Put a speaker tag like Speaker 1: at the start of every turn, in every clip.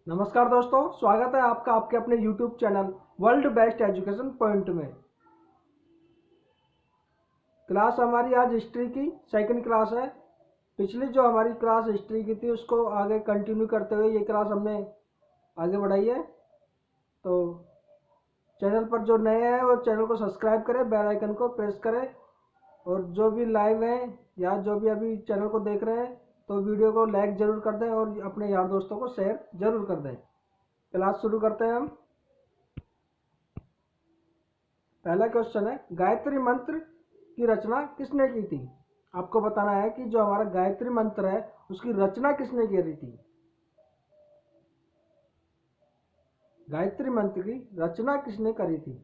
Speaker 1: नमस्कार दोस्तों, स्वागत है आपका आपके अपने YouTube channel world best education point में। क्लास हमारी आज हिस्ट्री की सेकंड क्लास है। पिछली जो हमारी क्लास हिस्ट्री की थी उसको आगे कंटिन्यू करते हुए ये क्लास हमने आगे बढ़ाई है। तो चैनल पर जो नए हैं वो चैनल को सब्सक्राइब करें, बेल आइकन को प्रेस करें, और जो भी लाइव हैं या जो भी अभी चैनल को देख रहे हैं तो वीडियो को लाइक ज़रूर कर दें और अपने यार दोस्तों को शेयर ज़रूर कर दें। क्लास शुरू करते हैं हम। पहला क्वेश्चन है, गायत्री मंत्र की रचना किसने की थी? आपको बताना है कि जो हमारा गायत्री मंत्र है उसकी रचना किसने करी थी। गायत्री मंत्र की रचना किसने करी थी?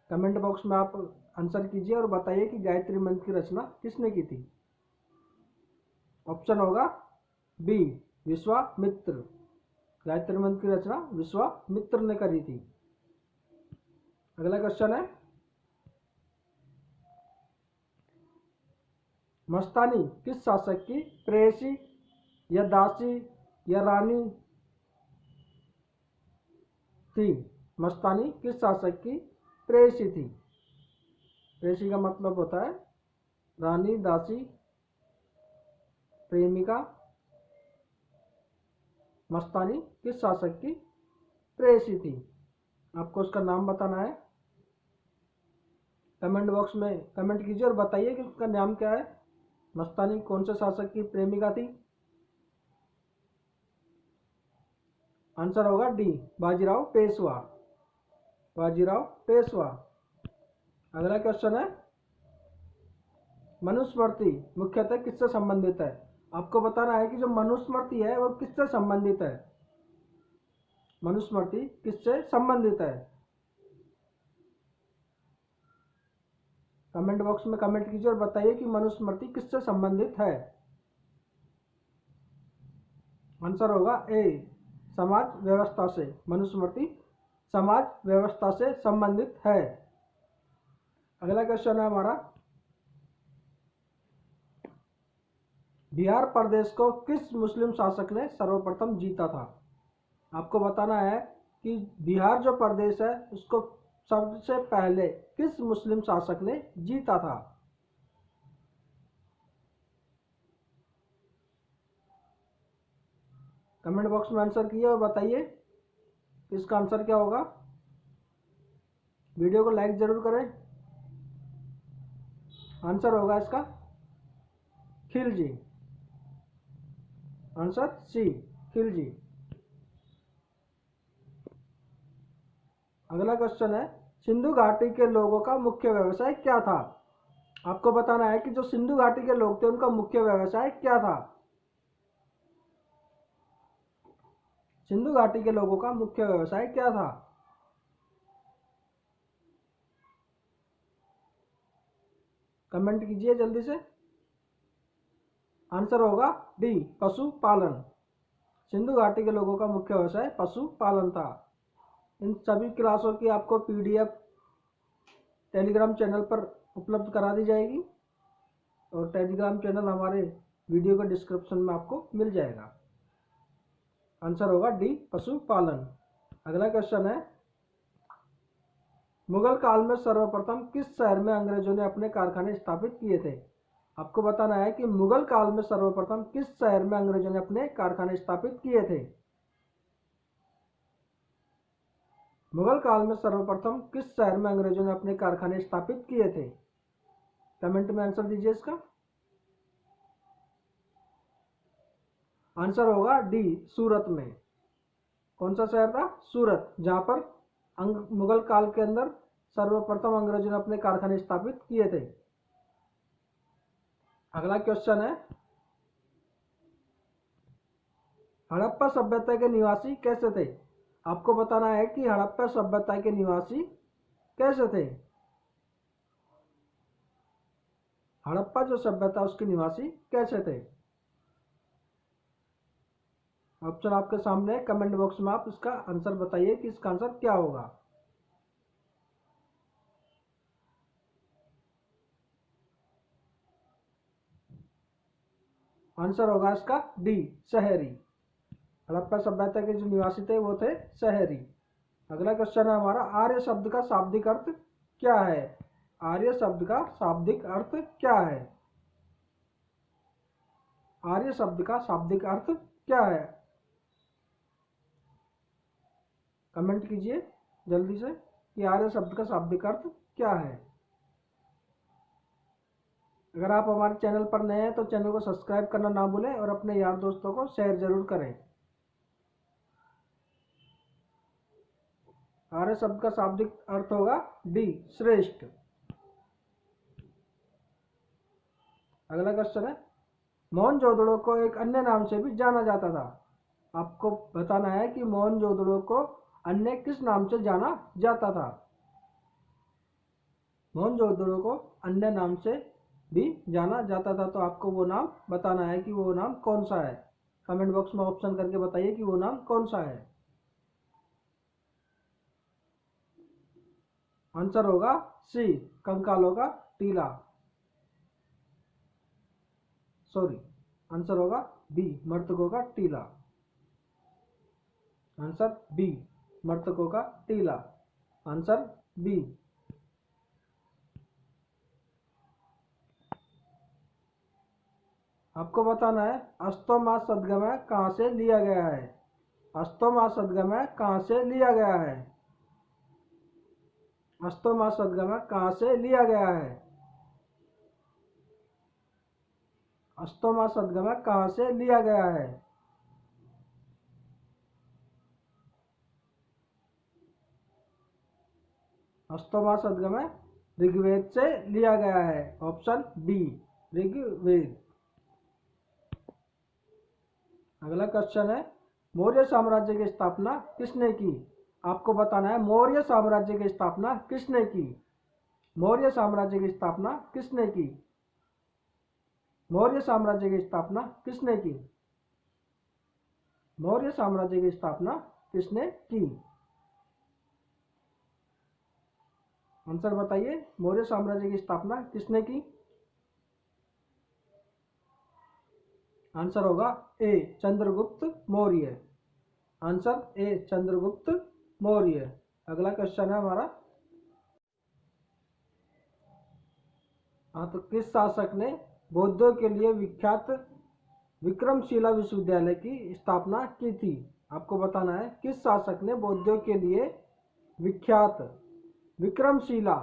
Speaker 1: कमेंट बॉक्स में आप आंसर कीजिए और बताइए कि गायत्री मंत्र की रचना किसने की थी। ऑप्शन होगा बी, विश्वामित्र। गायत्री मंत्र की रचना विश्वामित्र ने करी थी। अगला क्वेश्चन है, मस्तानी किस शासक की प्रेयसी या दासी या रानी थी? मस्तानी किस शासक की प्रेयसी थी? प्रेयसी का मतलब होता है रानी, दासी, प्रेमिका। मस्तानी किस शासक की प्रेयसी थी? आपको उसका नाम बताना है। कमेंट बॉक्स में कमेंट कीजिए और बताइए कि उसका नाम क्या है। मस्तानी कौन से शासक की प्रेमिका थी? आंसर होगा डी, बाजीराव पेशवा। बाजीराव पेशवा। अगला क्वेश्चन है, मनुस्मृति मुख्यतः किससे संबंधित है? आपको बताना है कि जो मनुस्मृति है वो किससे संबंधित है। मनुस्मृति किससे संबंधित है? कमेंट बॉक्स में कमेंट कीजिए और बताइए कि मनुस्मृति किससे संबंधित है। आंसर होगा ए, समाज व्यवस्था से। मनुस्मृति समाज व्यवस्था से संबंधित है। अगला क्वेश्चन है हमारा, बिहार प्रदेश को किस मुस्लिम शासक ने सर्वप्रथम जीता था? आपको बताना है कि बिहार जो प्रदेश है उसको सबसे पहले किस मुस्लिम शासक ने जीता था? कमेंट बॉक्स में आंसर कीजिए और बताइए इसका आंसर क्या होगा। वीडियो को लाइक जरूर करें। आंसर होगा इसका खिलजी। Answer C, Khilji. अगला क्वेश्चन है, सिंधु घाटी के लोगों का मुख्य व्यवसाय क्या था? आपको बताना है कि जो सिंधु घाटी के लोग थे उनका मुख्य व्यवसाय क्या था। सिंधु घाटी के लोगों का मुख्य व्यवसाय क्या था? कमेंट कीजिए जल्दी से। आंसर होगा डी, पशुपालन। सिंधु घाटी के लोगों का मुख्य व्यवसाय पशुपालन था। इन सभी क्लासों की आपको पीडीएफ टेलीग्राम चैनल पर उपलब्ध करा दी जाएगी और टेलीग्राम चैनल हमारे वीडियो के डिस्क्रिप्शन में आपको मिल जाएगा। आंसर होगा डी, पशुपालन। अगला क्वेश्चन है, मुगल काल में सर्वप्रथम किस शहर में अंग्रेजों ने अपने कारखाने स्थापित किए थे? आपको बताना है कि मुगल काल में सर्वप्रथम किस शहर में अंग्रेजों ने अपने कारखाने स्थापित किए थे। मुगल काल में सर्वप्रथम किस शहर में अंग्रेजों ने अपने कारखाने स्थापित किए थे? कमेंट में आंसर दीजिए इसका। आंसर होगा डी, सूरत में। कौन सा शहर था? सूरत, जहां पर मुगल काल के अंदर सर्वप्रथम अंग्रेजों ने अपने कारखाने स्थापित किए थे। अगला क्वेश्चन है, हड़प्पा सभ्यता के निवासी कैसे थे? आपको बताना है कि हड़प्पा सभ्यता के निवासी कैसे थे। हड़प्पा जो सभ्यता उसके निवासी कैसे थे? ऑप्शन आपके सामने है, कमेंट बॉक्स में आप इसका आंसर बताइए कि इसका आंसर क्या होगा। आंसर होगा इसका डी, शहरी। हड़प्पा सभ्यता के जो निवासी थे वो थे शहरी। अगला क्वेश्चन है हमारा, आर्य शब्द का शाब्दिक अर्थ क्या है? आर्य शब्द का शाब्दिक अर्थ क्या है? आर्य शब्द का शाब्दिक अर्थ क्या है? कमेंट कीजिए जल्दी से कि आर्य शब्द का शाब्दिक अर्थ क्या है। अगर आप हमारे चैनल पर नए हैं तो चैनल को सब्सक्राइब करना ना भूलें और अपने यार दोस्तों को शेयर जरूर करें। आर्य शब्द का शाब्दिक अर्थ होगा डी, श्रेष्ठ। अगला क्वेश्चन है, मोहनजोदड़ो को एक अन्य नाम से भी जाना जाता था। आपको बताना है कि मोहनजोदड़ो को अन्य किस नाम से जाना जाता था। मोहनजोदड़ो को अन्य नाम से भी जाना जाता था, तो आपको वो नाम बताना है कि वो नाम कौन सा है। कमेंट बॉक्स में ऑप्शन करके बताइए कि वो नाम कौन सा है। आंसर होगा सी, कंकालों का टीला। सॉरी, आंसर होगा बी, मृतकों का टीला। आंसर बी, मृतकों का टीला। Answer B. आपको बताना है, अस्तो मा सद्गमय कहाँ से लिया गया है? अस्तो मा सद्गमय कहाँ से लिया गया है? अस्तो मा सद्गमय कहाँ से लिया गया है? अस्तो मा सद्गमय कहाँ से लिया गया है? अस्तो मा सद्गमय ऋग्वेद से लिया गया है। Option B, Rigveda. अगला क्वेश्चन है, मौर्य साम्राज्य की स्थापना किसने की? आपको बताना है, मौर्य साम्राज्य की स्थापना किसने की? मौर्य साम्राज्य की स्थापना किसने की? मौर्य साम्राज्य की स्थापना किसने की? मौर्य साम्राज्य की स्थापना किसने की? आंसर बताइए, मौर्य साम्राज्य की स्थापना किसने की? आंसर होगा A, Chandragupta Maurya. Answer A, Chandragupta Maurya. अगला क्वेश्चन है हमारा, हाँ, तो किस शासक ने बौद्धों के लिए विख्यात विक्रमशिला विश्वविद्यालय की स्थापना की थी? आपको बताना है, किस शासक ने बौद्धों के लिए विख्यात विक्रमशिला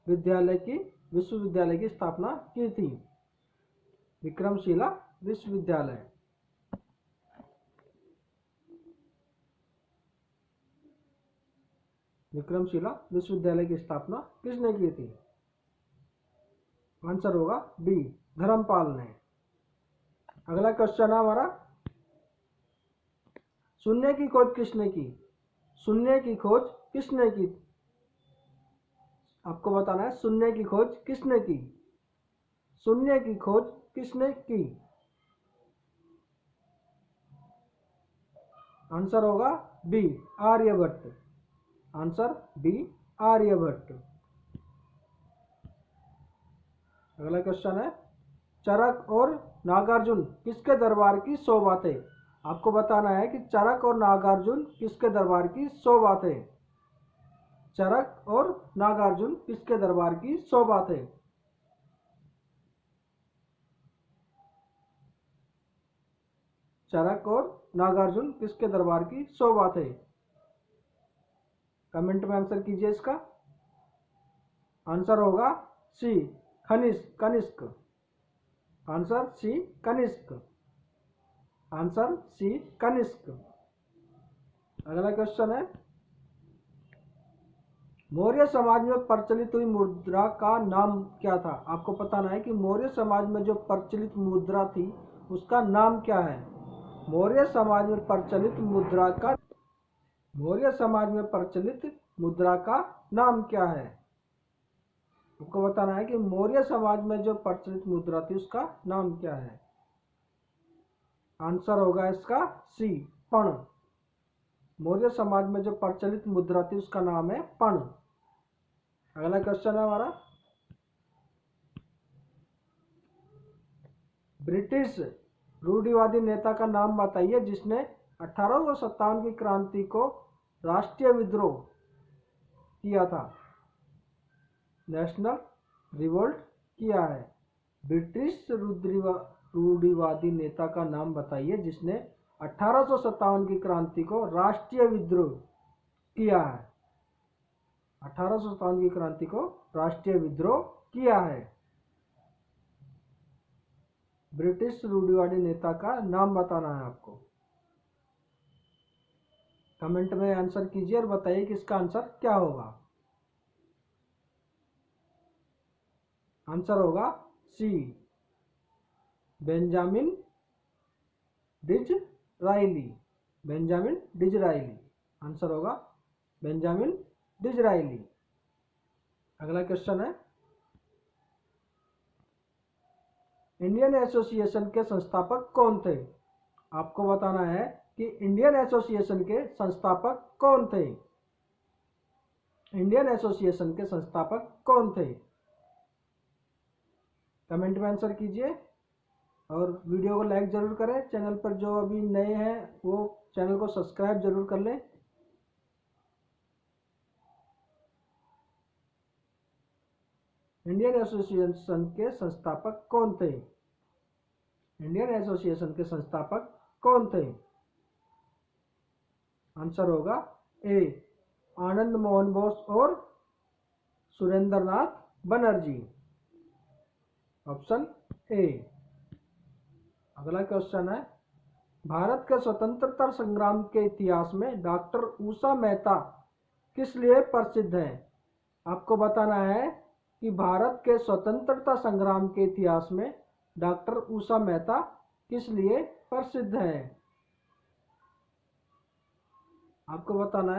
Speaker 1: विश्वविद्यालय की स्थापना की थी? विक्रमशिला विश्वविद्यालय। विक्रमशिला विश्वविद्यालय की स्थापना किसने की थी? आंसर होगा बी, धर्मपाल ने। अगला क्वेश्चन है हमारा, शून्य की खोज किसने की? शून्य की खोज किसने की? आपको बताना है, शून्य की खोज किसने की? शून्य की खोज किसने की? आंसर होगा B, Aryabhata. Answer B, Aryabhata. अगला क्वेश्चन है, चरक और नागार्जुन किसके दरबार की 100 बातें? आपको बताना है कि चरक और नागार्जुन किसके दरबार की 100 बातें? चरक और नागार्जुन किसके दरबार की 100 बातें? चरक और नागार्जुन किसके दरबार की 100 बातें? कमेंट में आंसर कीजिए इसका। आंसर होगा C, Kanishka. Answer C, Kanishka. Answer C, Kanishka. अगला क्वेश्चन है, मौर्य समाज में प्रचलित हुई मुद्रा का नाम क्या था? आपको बताना है कि मौर्य समाज में जो प्रचलित मुद्रा थी उसका नाम क्या है? मौर्य समाज में प्रचलित मुद्रा का मौर्य समाज में प्रचलित मुद्रा का नाम क्या है? आपको बताना है कि मौर्य समाज में जो प्रचलित मुद्रा थी उसका नाम क्या है? आंसर होगा इसका सी, पण। मौर्य समाज में जो प्रचलित मुद्रा थी उसका नाम है पण। अगला क्वेश्चन है हमारा, ब्रिटिश रूढ़िवादी नेता का नाम बताइए जिसने 1857 की क्रांति को राष्ट्रीय विद्रोह किया था, नेशनल रिवोल्ट किया है। ब्रिटिश रूढ़िवादी नेता का नाम बताइए जिसने 1857 की क्रांति को राष्ट्रीय विद्रोह किया है। 1857 की क्रांति को राष्ट्रीय विद्रोह किया है। ब्रिटिश रूढ़िवादी नेता का नाम बताना है आपको। कमेंट में आंसर कीजिए और बताइए कि इसका आंसर क्या होगा। आंसर होगा सी, बेंजामिन डिज़राइली। बेंजामिन डिज़राइली आंसर होगा बेंजामिन डिज़राइली। अगला क्वेश्चन है, इंडियन एसोसिएशन के संस्थापक कौन थे? आपको बताना है कि इंडियन एसोसिएशन के संस्थापक कौन थे। इंडियन एसोसिएशन के संस्थापक कौन थे? कमेंट में आंसर कीजिए और वीडियो को लाइक जरूर करें। चैनल पर जो अभी नए हैं वो चैनल को सब्सक्राइब जरूर कर लें। इंडियन एसोसिएशन के संस्थापक कौन थे? इंडियन एसोसिएशन के संस्थापक कौन थे? आंसर होगा ए, आनंद मोहन बोस और सुरेंद्रनाथ बनर्जी। Option A. अगला क्वेश्चन है, भारत के स्वतंत्रता संग्राम के इतिहास में डॉक्टर उषा मेहता किस लिए प्रसिद्ध हैं? आपको बताना है कि भारत के स्वतंत्रता संग्राम के इतिहास में डॉक्टर उषा मेहता किस लिए प्रसिद्ध हैं? आपको बताना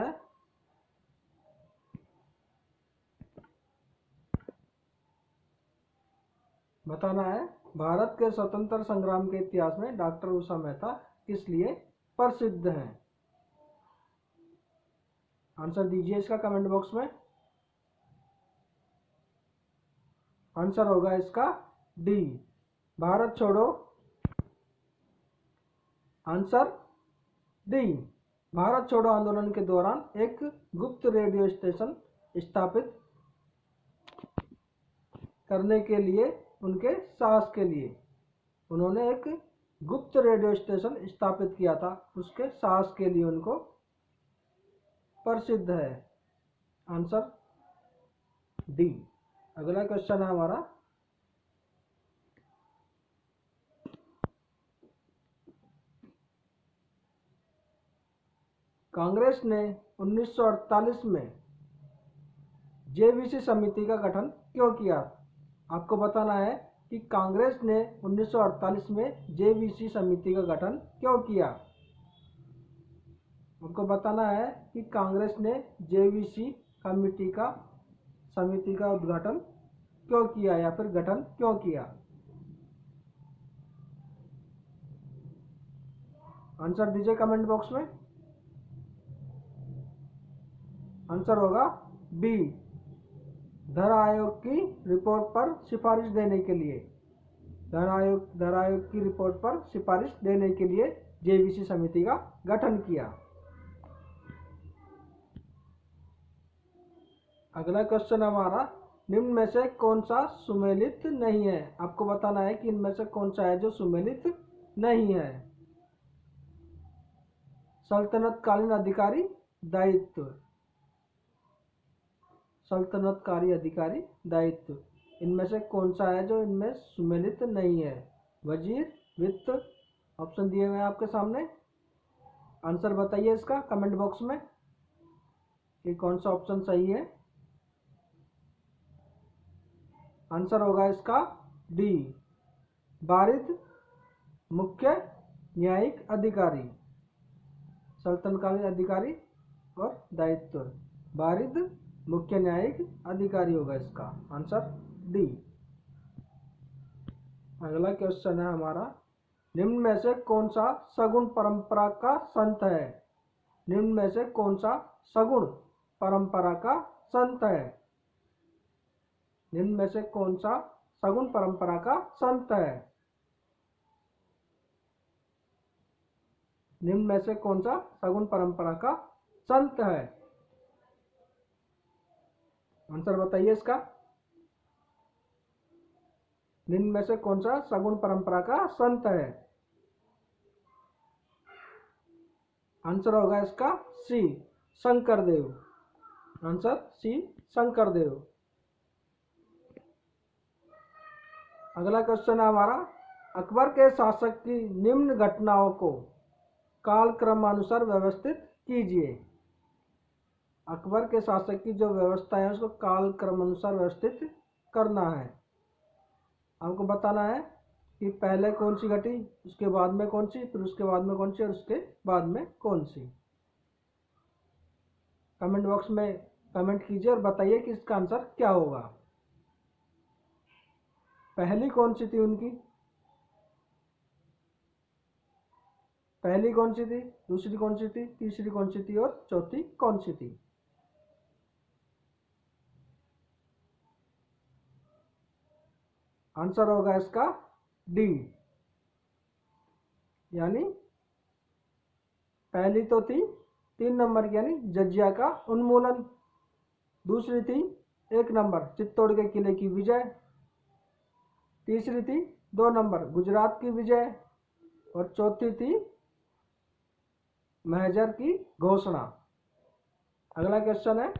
Speaker 1: है। भारत के स्वतंत्रता संग्राम के इतिहास में डॉक्टर उषा मेहता किस लिए प्रसिद्ध हैं? आंसर दीजिए इसका कमेंट बॉक्स में। आंसर होगा इसका डी, भारत छोड़ो। आंसर डी, भारत छोड़ो आंदोलन के दौरान एक गुप्त रेडियो स्टेशन स्थापित करने के लिए उनके साहस के लिए उन्होंने एक गुप्त रेडियो स्टेशन स्थापित किया था, उसके साहस के लिए उनको प्रसिद्ध है। Answer D. अगला क्वेश्चन है हमारा, कांग्रेस ने 1948 में जेवीसी समिति का गठन क्यों किया? आपको बताना है कि कांग्रेस ने 1948 में जेवीसी समिति का गठन क्यों किया। आपको बताना है कि कांग्रेस ने जेवीसी समिति का उद्घाटन क्यों किया या फिर गठन क्यों किया। आंसर दीजिए कमेंट बॉक्स में। आंसर होगा बी, धर आयोग की रिपोर्ट पर सिफारिश देने के लिए। धर आयोग की रिपोर्ट पर सिफारिश देने के लिए जेवीसी समिति का गठन किया। अगला क्वेश्चन हमारा, निम्न में से कौन सा सुमेलित नहीं है? आपको बताना है कि इनमें से कौन सा है जो सुमेलित नहीं है। सल्तनतकालीन अधिकारी दायित्व। सल्तनतकारी अधिकारी दायित्व, इनमें से कौन सा है जो इनमें सुमेलित नहीं है? वजीर, वित्त। ऑप्शन दिए हुए हैं आपके सामने। आंसर बताइए इसका कमेंट बॉक्स में कि कौन सा ऑप्शन सही है। आंसर होगा इसका डी, बारिद, मुख्य न्यायिक अधिकारी। सल्तनतकालीन अधिकारी और दायित्व, बारिद, मुख्य न्यायिक अधिकारी होगा इसका आंसर डी। अगला क्वेश्चन है हमारा, निम्न में से कौन सा सगुण परंपरा का संत है? निम्न में से कौन सा सगुण परंपरा का संत है? निम्न में से कौन सा सगुण परंपरा का संत है? निम्न में से कौन सा सगुण परंपरा का संत है? आंसर बताइए इसका। निम्न में से कौन सा सगुण परंपरा का संत है? आंसर होगा इसका C, Shankardev. Answer C, Shankardev. अगला क्वेश्चन है हमारा, अकबर के शासक की निम्न घटनाओं को काल क्रमानुसार व्यवस्थित कीजिए। अकबर के शासक की जो व्यवस्था है उसको काल क्रमानुसार व्यवस्थित करना है। आपको बताना है कि पहले कौन सी घटी, उसके बाद में कौन सी, फिर उसके बाद में कौन सी और उसके बाद में कौन सी। कमेंट बॉक्स में कमेंट कीजिए और बताइए कि इसका आंसर क्या होगा। पहली कौन सी थी उनकी? पहली कौन सी थी, दूसरी कौन सी थी, तीसरी कौन सी थी और चौथी कौन सी थी? आंसर होगा इसका डी, यानी पहली तो थी 3 नंबर की यानी जजिया का उन्मूलन, दूसरी थी 1 नंबर चित्तौड़ के किले की विजय, तीसरी थी 2 नंबर गुजरात की विजय और चौथी थी महजर की घोषणा। अगला क्वेश्चन है,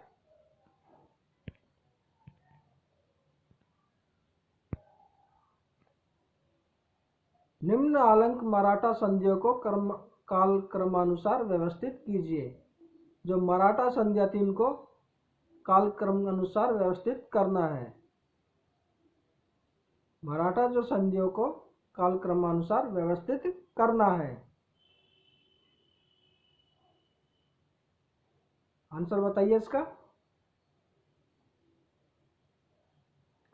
Speaker 1: निम्न आलंक मराठा संधियों को काल क्रमानुसार व्यवस्थित कीजिए। जो मराठा संधियां थी उनको काल क्रमानुसार व्यवस्थित करना है। मराठा जो संधियों को काल क्रमानुसार व्यवस्थित करना है। आंसर बताइए इसका।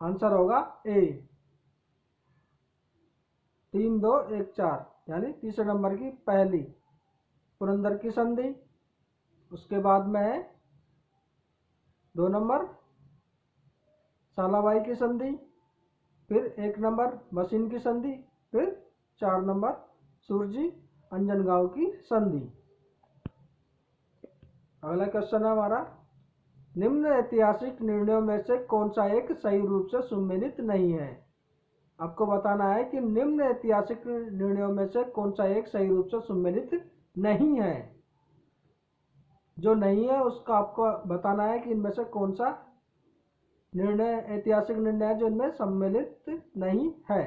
Speaker 1: आंसर होगा ए, 3, 2, 1, 4 यानी तीसरे नंबर की पहली पुरंदर की संधि, उसके बाद में है 2 नंबर सालाबाई की संधि, फिर 1 नंबर मशीन की संधि, फिर 4 नंबर सूरजी अंजनगांव की संधि। अगला क्वेश्चन है हमारा, निम्न ऐतिहासिक निर्णयों में से कौन सा एक सही रूप से सम्मिलित नहीं है? आपको बताना है कि निम्न ऐतिहासिक निर्णयों में से कौन सा एक सही रूप से सम्मिलित नहीं है। जो नहीं है उसका आपको बताना है कि इनमें से कौन सा निर्णय ऐतिहासिक निर्णय है जो इनमें सम्मिलित नहीं है।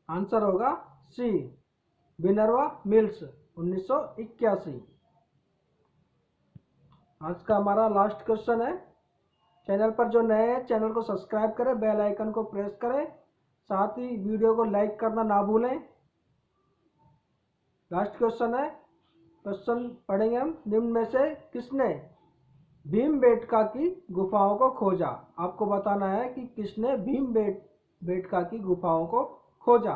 Speaker 1: आंसर होगा सी, मिनर्वा मिल्स 1981। आज का हमारा लास्ट क्वेश्चन है, चैनल पर जो नए हैं चैनल को सब्सक्राइब करें, बेल आइकन को प्रेस करें, साथ ही वीडियो को लाइक करना ना भूलें। लास्ट क्वेश्चन है, क्वेश्चन पढ़ेंगे हम, निम्न में से किसने भीमबेटका की गुफाओं को खोजा? आपको बताना है कि किसने भीमबेटका की गुफाओं को खोजा।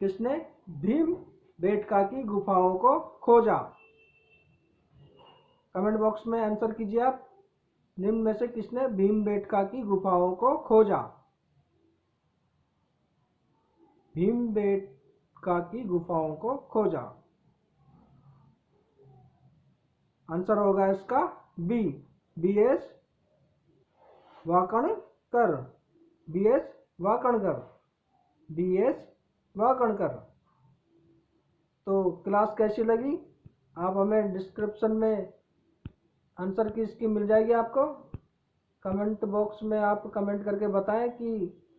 Speaker 1: किसने भीमबेटका की गुफाओं को खोजा? कमेंट बॉक्स में आंसर कीजिए आप। निम्न में से किसने भीमबेटका की गुफाओं को खोजा? भीमबेटका की गुफाओं को खोजा। आंसर होगा इसका B, BS Wakankar. BS Wakankar. BS Wakankar. तो क्लास कैसी लगी? आप हमें डिस्क्रिप्शन में आंसर की इसकी मिल जाएगी आपको। कमेंट बॉक्स में आप कमेंट करके बताएं कि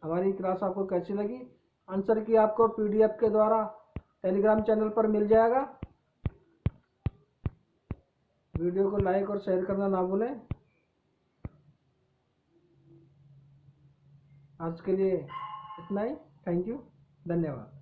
Speaker 1: हमारी क्लास आपको कैसी लगी। आंसर की आपको PDF के द्वारा टेलीग्राम चैनल पर मिल जाएगा। वीडियो को लाइक और शेयर करना ना भूलें। आज के लिए इतना ही। थैंक यू, धन्यवाद।